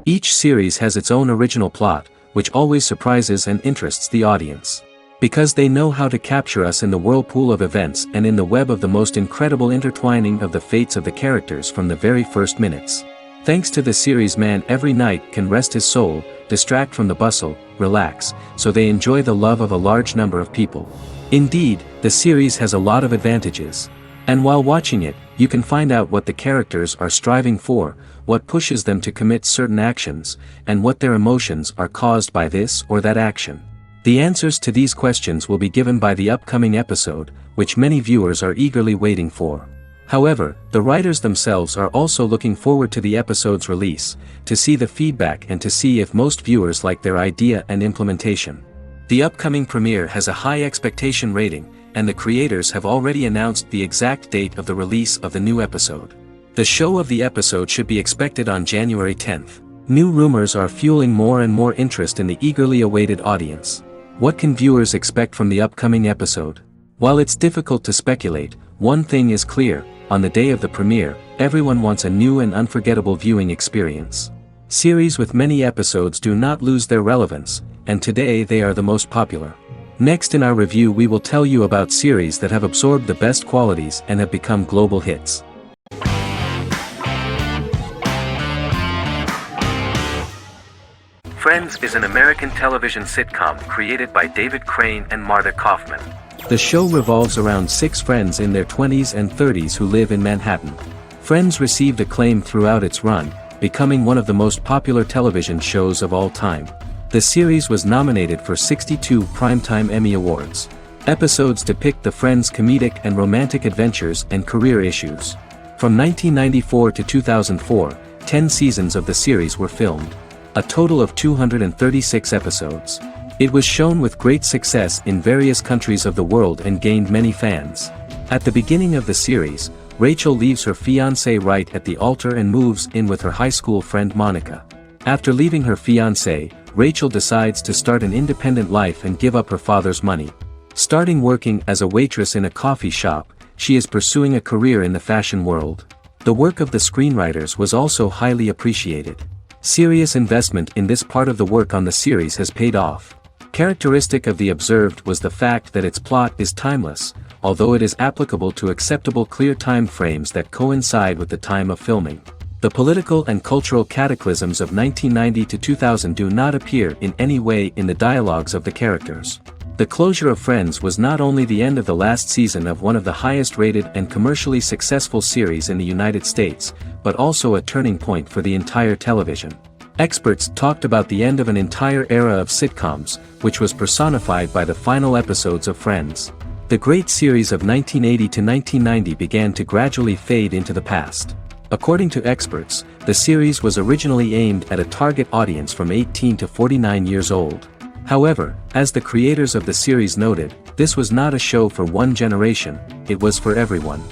Each series has its own original plot, which always surprises and interests the audience. Because they know how to capture us in the whirlpool of events and in the web of the most incredible intertwining of the fates of the characters from the very first minutes. Thanks to the series, man every night can rest his soul, distract from the bustle, relax, so they enjoy the love of a large number of people. Indeed, the series has a lot of advantages. And while watching it, you can find out what the characters are striving for, what pushes them to commit certain actions, and what their emotions are caused by this or that action. The answers to these questions will be given by the upcoming episode, which many viewers are eagerly waiting for. However, the writers themselves are also looking forward to the episode's release, to see the feedback and to see if most viewers like their idea and implementation. The upcoming premiere has a high expectation rating, and the creators have already announced the exact date of the release of the new episode. The show of the episode should be expected on January 10th. New rumors are fueling more and more interest in the eagerly awaited audience. What can viewers expect from the upcoming episode? While it's difficult to speculate, one thing is clear: on the day of the premiere, everyone wants a new and unforgettable viewing experience. Series with many episodes do not lose their relevance, and today they are the most popular. Next in our review, we will tell you about series that have absorbed the best qualities and have become global hits. Friends is an American television sitcom created by David Crane and Martha Kaufman. The show revolves around 6 friends in their 20s and 30s who live in Manhattan. Friends received acclaim throughout its run, becoming one of the most popular television shows of all time. The series was nominated for 62 Primetime Emmy Awards. Episodes depict the friends' comedic and romantic adventures and career issues. From 1994 to 2004, 10 seasons of the series were filmed. A total of 236 episodes. It was shown with great success in various countries of the world and gained many fans. At the beginning of the series, Rachel leaves her fiancé right at the altar and moves in with her high school friend Monica. After leaving her fiancé, Rachel decides to start an independent life and give up her father's money. Starting working as a waitress in a coffee shop, she is pursuing a career in the fashion world. The work of the screenwriters was also highly appreciated. Serious investment in this part of the work on the series has paid off. Characteristic of The Observed was the fact that its plot is timeless, although it is applicable to acceptable clear time frames that coincide with the time of filming. The political and cultural cataclysms of 1990 to 2000 do not appear in any way in the dialogues of the characters. The closure of Friends was not only the end of the last season of one of the highest-rated and commercially successful series in the United States, but also a turning point for the entire television. Experts talked about the end of an entire era of sitcoms, which was personified by the final episodes of Friends. The great series of 1980 to 1990 began to gradually fade into the past. According to experts, the series was originally aimed at a target audience from 18 to 49 years old. However, as the creators of the series noted, this was not a show for one generation, it was for everyone.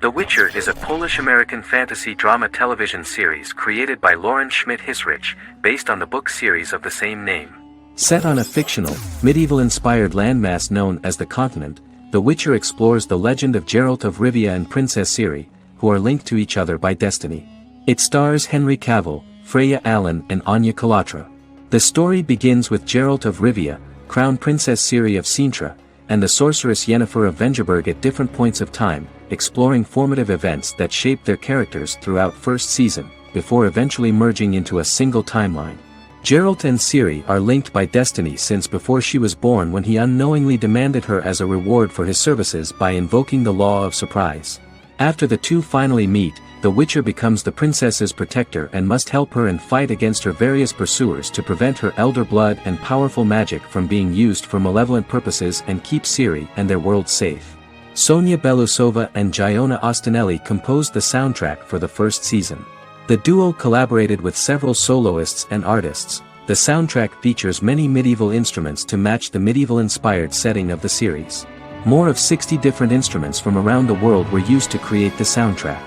The Witcher is a Polish-American fantasy drama television series created by Lauren Schmidt-Hissrich, based on the book series of the same name. Set on a fictional, medieval-inspired landmass known as the Continent, The Witcher explores the legend of Geralt of Rivia and Princess Ciri, who are linked to each other by destiny. It stars Henry Cavill, Freya Allan and Anya Chalotra. The story begins with Geralt of Rivia, Crown Princess Ciri of Sintra, and the sorceress Yennefer of Vengerberg at different points of time, exploring formative events that shaped their characters throughout first season, before eventually merging into a single timeline. Geralt and Ciri are linked by destiny since before she was born, when he unknowingly demanded her as a reward for his services by invoking the law of surprise. After the two finally meet, the Witcher becomes the princess's protector and must help her and fight against her various pursuers to prevent her elder blood and powerful magic from being used for malevolent purposes and keep Ciri and their world safe. Sonia Belousova and Giona Ostinelli composed the soundtrack for the first season. The duo collaborated with several soloists and artists. The soundtrack features many medieval instruments to match the medieval-inspired setting of the series. More of 60 different instruments from around the world were used to create the soundtrack.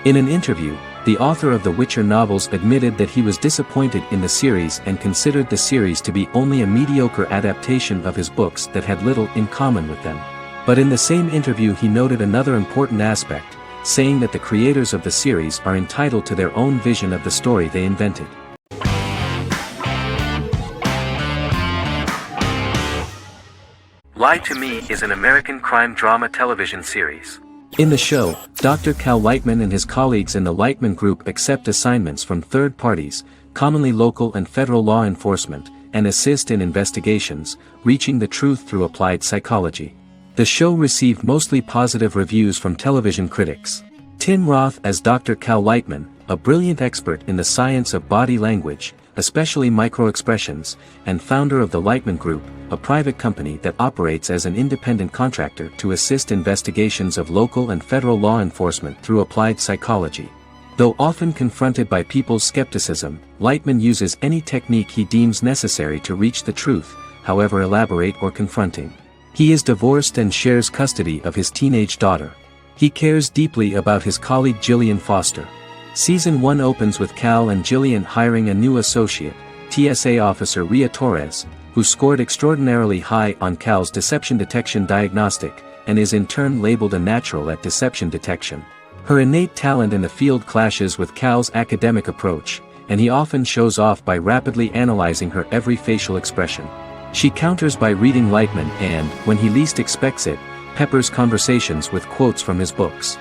In an interview, the author of the Witcher novels admitted that he was disappointed in the series and considered the series to be only a mediocre adaptation of his books that had little in common with them. But in the same interview he noted another important aspect: saying that the creators of the series are entitled to their own vision of the story they invented. Lie to Me is an American crime drama television series. In the show, Dr. Cal Lightman and his colleagues in the Lightman Group accept assignments from third parties, commonly local and federal law enforcement, and assist in investigations, reaching the truth through applied psychology. The show received mostly positive reviews from television critics. Tim Roth as Dr. Cal Lightman, a brilliant expert in the science of body language, especially microexpressions, and founder of the Lightman Group, a private company that operates as an independent contractor to assist investigations of local and federal law enforcement through applied psychology. Though often confronted by people's skepticism, Lightman uses any technique he deems necessary to reach the truth, however elaborate or confronting. He is divorced and shares custody of his teenage daughter. He cares deeply about his colleague Jillian Foster. Season 1 opens with Cal and Jillian hiring a new associate, TSA officer Rhea Torres, who scored extraordinarily high on Cal's deception detection diagnostic, and is in turn labeled a natural at deception detection. Her innate talent in the field clashes with Cal's academic approach, and he often shows off by rapidly analyzing her every facial expression. She counters by reading Lightman and, when he least expects it, peppers conversations with quotes from his books.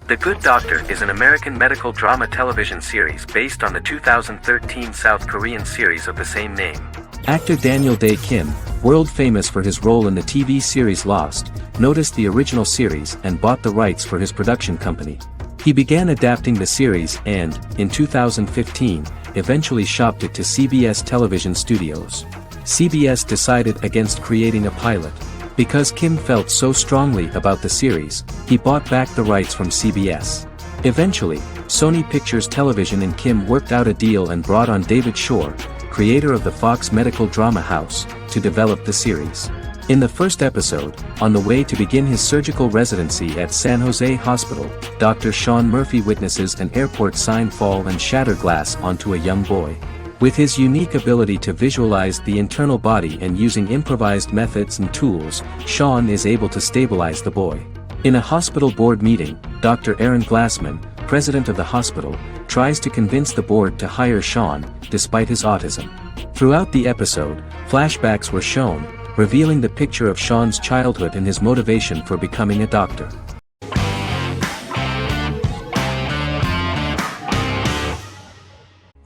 The Good Doctor is an American medical drama television series based on the 2013 South Korean series of the same name. Actor Daniel Dae Kim, world famous for his role in the TV series Lost, noticed the original series and bought the rights for his production company. He began adapting the series and, in 2015, eventually shopped it to CBS television studios. CBS decided against creating a pilot. Because Kim felt so strongly about the series, he bought back the rights from CBS. Eventually, Sony Pictures Television and Kim worked out a deal and brought on David Shore, creator of the Fox medical drama house, to develop the series. In the first episode, on the way to begin his surgical residency at San Jose Hospital, Dr. Sean Murphy witnesses an airport sign fall and shatter glass onto a young boy. With his unique ability to visualize the internal body and using improvised methods and tools, Sean is able to stabilize the boy. In a hospital board meeting, Dr. Aaron Glassman, president of the hospital, tries to convince the board to hire Sean, despite his autism. Throughout the episode, flashbacks were shown, revealing the picture of Sean's childhood and his motivation for becoming a doctor.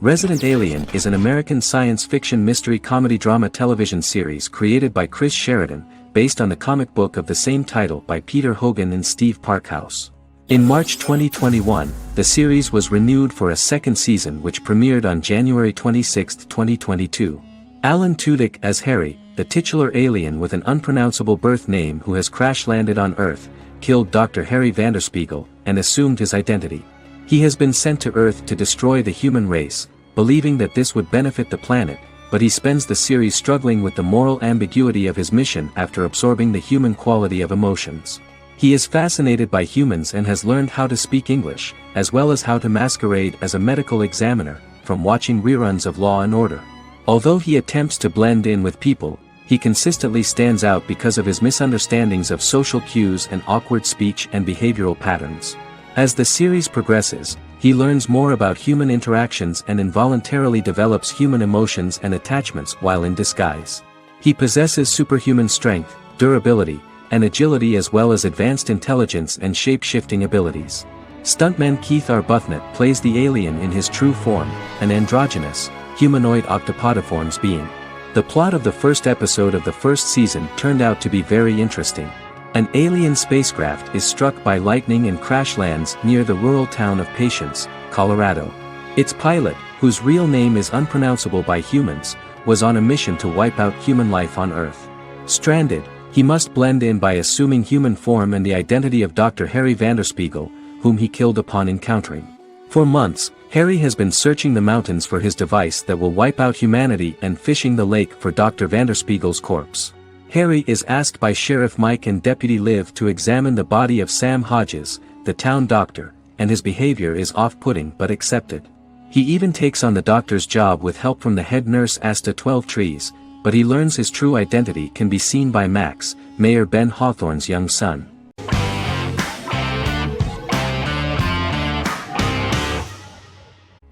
Resident Alien is an American science fiction mystery comedy drama television series created by Chris Sheridan, based on the comic book of the same title by Peter Hogan and Steve Parkhouse. In March 2021, the series was renewed for a second season which premiered on January 26, 2022. Alan Tudyk as Harry, the titular alien with an unpronounceable birth name who has crash-landed on Earth, killed Dr. Harry Vanderspiegel, and assumed his identity. He has been sent to Earth to destroy the human race, believing that this would benefit the planet, but he spends the series struggling with the moral ambiguity of his mission after absorbing the human quality of emotions. He is fascinated by humans and has learned how to speak English, as well as how to masquerade as a medical examiner, from watching reruns of Law and Order. Although he attempts to blend in with people, he consistently stands out because of his misunderstandings of social cues and awkward speech and behavioral patterns. As the series progresses, he learns more about human interactions and involuntarily develops human emotions and attachments while in disguise. He possesses superhuman strength, durability, and agility as well as advanced intelligence and shape-shifting abilities. Stuntman Keith Arbuthnot plays the alien in his true form, an androgynous, humanoid octopodiforms being. The plot of the first episode of the first season turned out to be very interesting. An alien spacecraft is struck by lightning and crash lands near the rural town of Patience, Colorado. Its pilot, whose real name is unpronounceable by humans, was on a mission to wipe out human life on Earth. Stranded, he must blend in by assuming human form and the identity of Dr. Harry Vanderspiegel, whom he killed upon encountering. For months, Harry has been searching the mountains for his device that will wipe out humanity and fishing the lake for Dr. Vanderspiegel's corpse. Harry is asked by Sheriff Mike and Deputy Liv to examine the body of Sam Hodges, the town doctor, and his behavior is off-putting but accepted. He even takes on the doctor's job with help from the head nurse Asta 12 Trees, but he learns his true identity can be seen by Max, Mayor Ben Hawthorne's young son.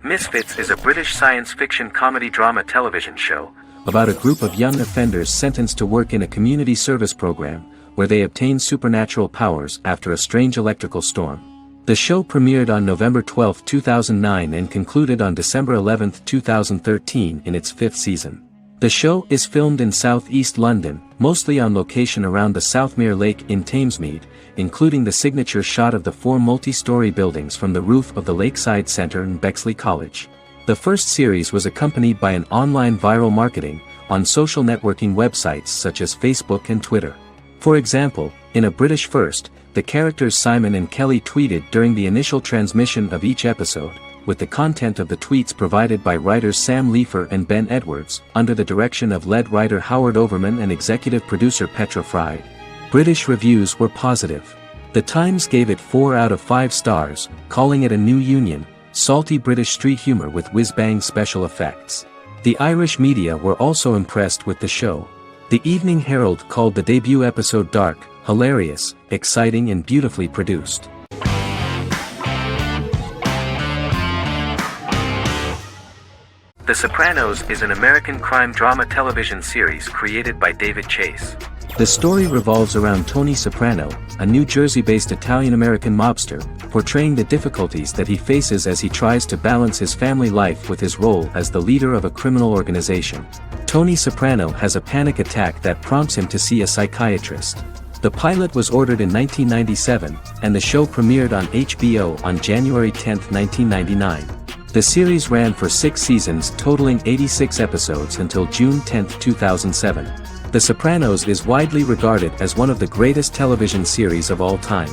Misfits is a British science fiction comedy drama television show about a group of young offenders sentenced to work in a community service program, where they obtain supernatural powers after a strange electrical storm. The show premiered on November 12, 2009 and concluded on December 11, 2013 in its 5th season. The show is filmed in southeast London, mostly on location around the Southmere Lake in Thamesmead, including the signature shot of the 4 multi-story buildings from the roof of the Lakeside Centre in Bexley College. The first series was accompanied by an online viral marketing on social networking websites such as Facebook and Twitter. For example, in a British first, the characters Simon and Kelly tweeted during the initial transmission of each episode, with the content of the tweets provided by writers Sam Leifer and Ben Edwards, under the direction of lead writer Howard Overman and executive producer Petra Fried. British reviews were positive. The Times gave it 4 out of 5 stars, calling it a new union, salty British street humour with whiz-bang special effects. The Irish media were also impressed with the show. The Evening Herald called the debut episode dark, hilarious, exciting and beautifully produced. The Sopranos is an American crime drama television series created by David Chase. The story revolves around Tony Soprano, a New Jersey-based Italian-American mobster, portraying the difficulties that he faces as he tries to balance his family life with his role as the leader of a criminal organization. Tony Soprano has a panic attack that prompts him to see a psychiatrist. The pilot was ordered in 1997, and the show premiered on HBO on January 10, 1999. The series ran for 6 seasons totaling 86 episodes until June 10, 2007. The Sopranos is widely regarded as one of the greatest television series of all time.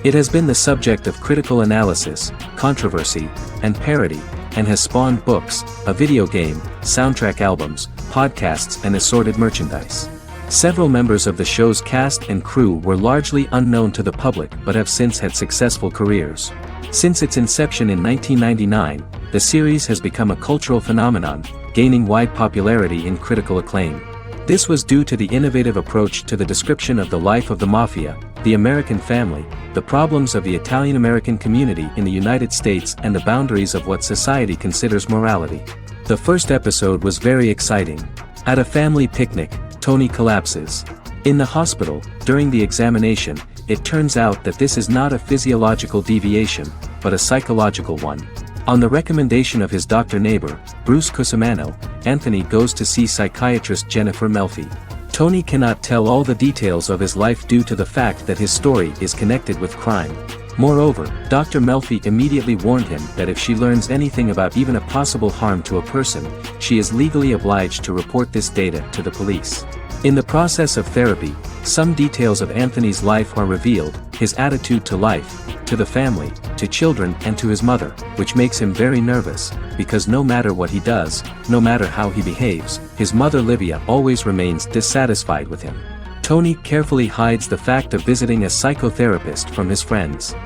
It has been the subject of critical analysis, controversy, and parody, and has spawned books, a video game, soundtrack albums, podcasts and assorted merchandise. Several members of the show's cast and crew were largely unknown to the public but have since had successful careers. Since its inception in 1999, the series has become a cultural phenomenon, gaining wide popularity and critical acclaim. This was due to the innovative approach to the description of the life of the mafia, the American family, the problems of the Italian-American community in the United States and the boundaries of what society considers morality. The first episode was very exciting. At a family picnic, Tony collapses. In the hospital, during the examination, it turns out that this is not a physiological deviation, but a psychological one. On the recommendation of his doctor neighbor, Bruce Cusimano, Anthony goes to see psychiatrist Jennifer Melfi. Tony cannot tell all the details of his life due to the fact that his story is connected with crime. Moreover, Dr. Melfi immediately warned him that if she learns anything about even a possible harm to a person, she is legally obliged to report this data to the police. In the process of therapy, some details of Anthony's life are revealed, his attitude to life, to the family, to children and to his mother, which makes him very nervous, because no matter what he does, no matter how he behaves, his mother Livia always remains dissatisfied with him. Tony carefully hides the fact of visiting a psychotherapist from his friends.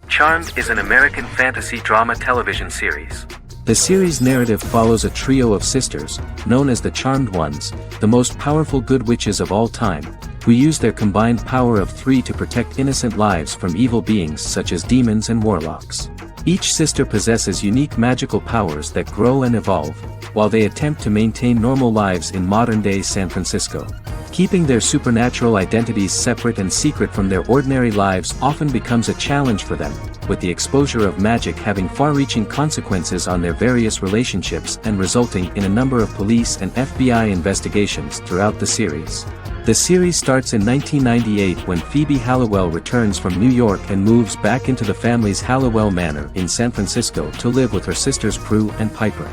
Charmed is an American fantasy drama television series. The series' narrative follows a trio of sisters, known as the Charmed Ones, the most powerful good witches of all time, who use their combined power of 3 to protect innocent lives from evil beings such as demons and warlocks. Each sister possesses unique magical powers that grow and evolve, while they attempt to maintain normal lives in modern-day San Francisco. Keeping their supernatural identities separate and secret from their ordinary lives often becomes a challenge for them, with the exposure of magic having far-reaching consequences on their various relationships and resulting in a number of police and FBI investigations throughout the series. The series starts in 1998 when Phoebe Halliwell returns from New York and moves back into the family's Halliwell Manor in San Francisco to live with her sisters Prue and Piper.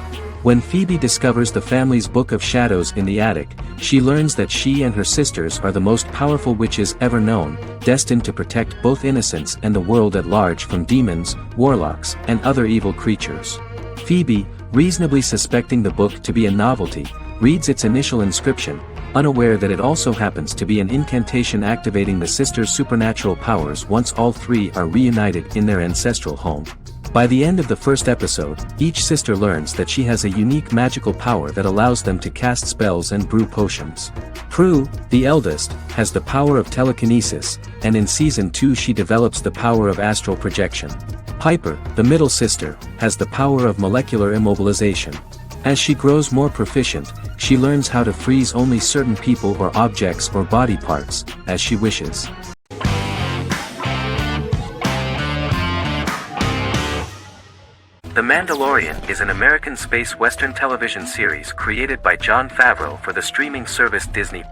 When Phoebe discovers the family's Book of Shadows in the attic, she learns that she and her sisters are the most powerful witches ever known, destined to protect both innocents and the world at large from demons, warlocks, and other evil creatures. Phoebe, reasonably suspecting the book to be a novelty, reads its initial inscription, unaware that it also happens to be an incantation activating the sisters' supernatural powers once all 3 are reunited in their ancestral home. By the end of the first episode, each sister learns that she has a unique magical power that allows them to cast spells and brew potions. Prue, the eldest, has the power of telekinesis, and in season 2 she develops the power of astral projection. Piper, the middle sister, has the power of molecular immobilization. As she grows more proficient, she learns how to freeze only certain people or objects or body parts, as she wishes. The Mandalorian is an American space western television series created by Jon Favreau for the streaming service Disney+.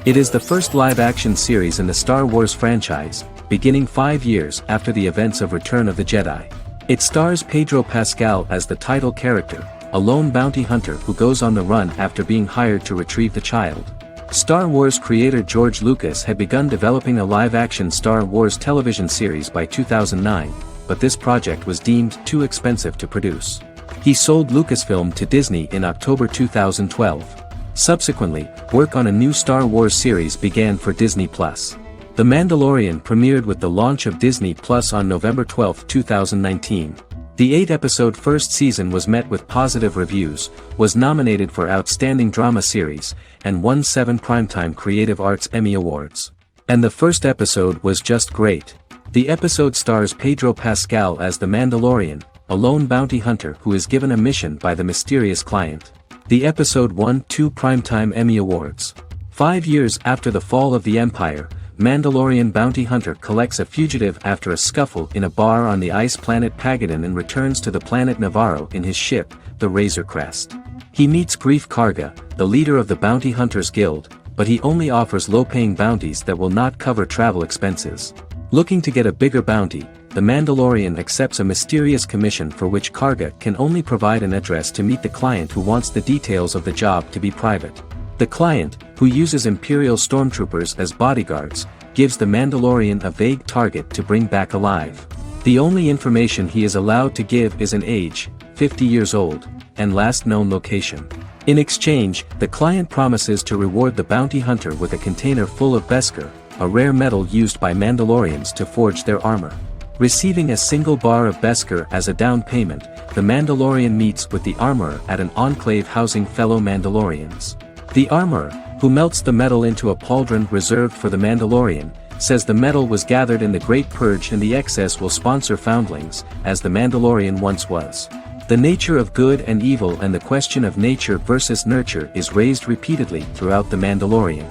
It is the first live-action series in the Star Wars franchise, beginning 5 years after the events of Return of the Jedi. It stars Pedro Pascal as the title character, a lone bounty hunter who goes on the run after being hired to retrieve the child. Star Wars creator George Lucas had begun developing a live-action Star Wars television series by 2009, but this project was deemed too expensive to produce. He sold Lucasfilm to Disney in October 2012. Subsequently, work on a new Star Wars series began for Disney+. The Mandalorian premiered with the launch of Disney+ on November 12, 2019. The 8-episode first season was met with positive reviews, was nominated for Outstanding Drama Series, and won 7 Primetime Creative Arts Emmy Awards. And the first episode was just great. The episode stars Pedro Pascal as the Mandalorian, a lone bounty hunter who is given a mission by the mysterious client. The episode won 2 Primetime Emmy Awards. 5 years after the fall of the Empire, Mandalorian bounty hunter collects a fugitive after a scuffle in a bar on the ice planet Pagadan and returns to the planet Navarro in his ship, the Razor Crest. He meets Grief Karga, the leader of the Bounty Hunters Guild, but he only offers low-paying bounties that will not cover travel expenses. Looking to get a bigger bounty, the Mandalorian accepts a mysterious commission for which Karga can only provide an address to meet the client who wants the details of the job to be private. The client, who uses Imperial stormtroopers as bodyguards, gives the Mandalorian a vague target to bring back alive. The only information he is allowed to give is an age, 50 years old, and last known location. In exchange, the client promises to reward the bounty hunter with a container full of Beskar, a rare metal used by Mandalorians to forge their armor. Receiving a single bar of Beskar as a down payment, the Mandalorian meets with the armorer at an enclave housing fellow Mandalorians. The armorer, who melts the metal into a pauldron reserved for the Mandalorian, says the metal was gathered in the Great Purge and the excess will sponsor foundlings, as the Mandalorian once was. The nature of good and evil and the question of nature versus nurture is raised repeatedly throughout The Mandalorian.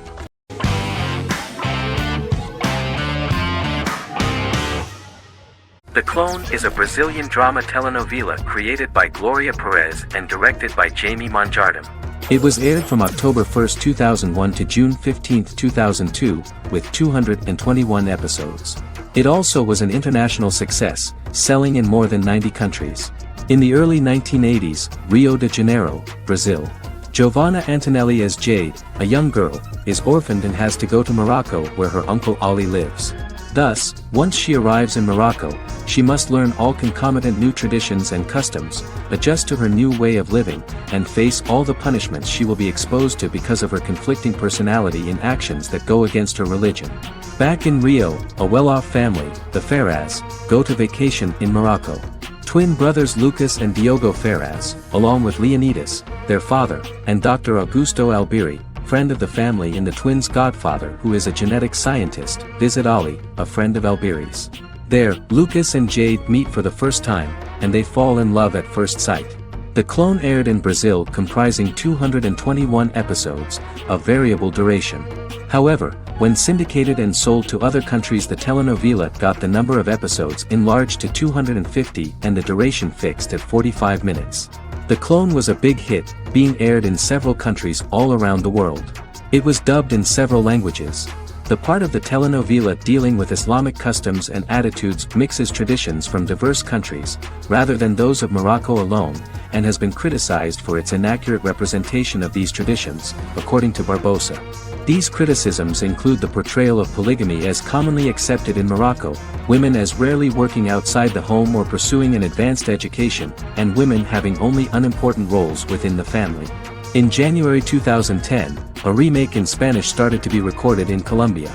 The Clone is a Brazilian drama telenovela created by Gloria Perez and directed by Jamie Monjardim. It was aired from October 1, 2001 to June 15, 2002, with 221 episodes. It also was an international success, selling in more than 90 countries. In the early 1980s, Rio de Janeiro, Brazil. Giovanna Antonelli as Jade, a young girl, is orphaned and has to go to Morocco where her uncle Ali lives. Thus, once she arrives in Morocco, she must learn all concomitant new traditions and customs, adjust to her new way of living, and face all the punishments she will be exposed to because of her conflicting personality in actions that go against her religion. Back in Rio, a well-off family, the Ferraz, go to vacation in Morocco. Twin brothers Lucas and Diogo Ferraz, along with Leonidas, their father, and Dr. Augusto Albiri, friend of the family and the twins' godfather who is a genetic scientist, visit Ali, a friend of Albiri's. There, Lucas and Jade meet for the first time, and they fall in love at first sight. The Clone aired in Brazil comprising 221 episodes, of variable duration. However, when syndicated and sold to other countries, the telenovela got the number of episodes enlarged to 250 and the duration fixed at 45 minutes. The Clone was a big hit, being aired in several countries all around the world. It was dubbed in several languages. The part of the telenovela dealing with Islamic customs and attitudes mixes traditions from diverse countries, rather than those of Morocco alone, and has been criticized for its inaccurate representation of these traditions, according to Barbosa. These criticisms include the portrayal of polygamy as commonly accepted in Morocco, women as rarely working outside the home or pursuing an advanced education, and women having only unimportant roles within the family. In January 2010, a remake in Spanish started to be recorded in Colombia.